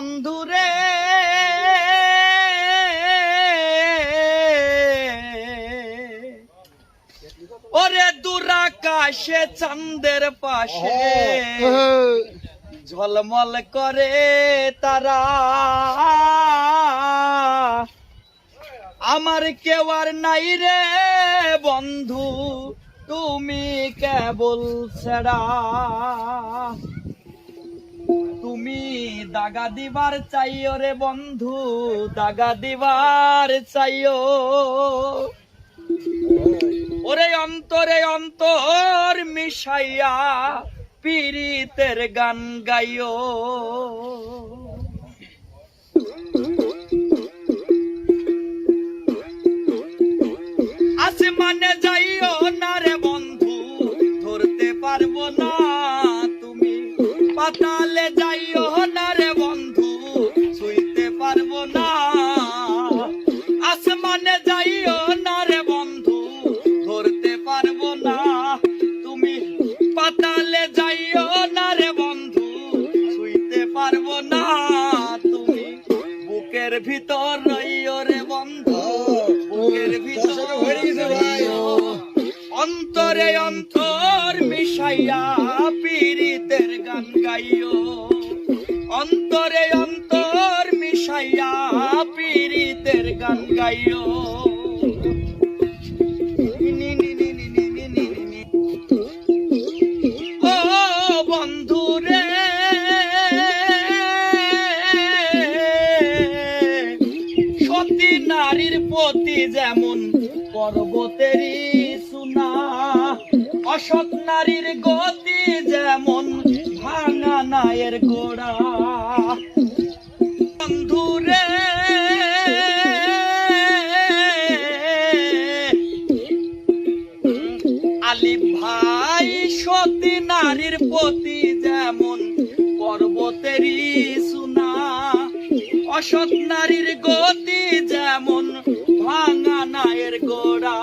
বন্ধুরে ওরে দুরাকাশে চাঁদের পাশে ঝলমল করে তারা, আমার কেউ আর নাই রে বন্ধু, তুমি কেবল ছাড়া। তুমি দাগা দিবার চাইও রে বন্ধু, দাগা দিবার চাইও। ওরে অন্তরে অন্তর মিশাইয়া পীড়িতের গান গাইও। আসমানে যাইও না রে বন্ধু, ধরতে পারবো না তুমি। পাতালে যাইও না রে বন্ধু, ছুঁইতে পারবো না। আসমানে যাইও না রে বন্ধু, ধরতে পারবো না তুমি। পাতালে যাইও না রে বন্ধু, ছুঁইতে পারবো না তুমি। বুকের ভিতর রইও রে বন্ধু, বুকের ভিতর রইও। অন্তরে অন্তর মিশাইয়া পীড়িতের গান গাইও। অন্তরে অন্তর মিশাইয়া পীড়িতের গান গাইও। ও বন্ধু রে সতী নারীর প্রতি যেমন পর্বতেরই সুনা, অসৎ নারীর গতি যেমন ভাঙা নায়ের গোড়া। বন্ধু রে আলিফ ভাই সতী নারীর প্রতি যেমন পর্বতেরই সুনা, অসৎ নারীর গতি যেমন ভাঙা নায়ের গোড়া।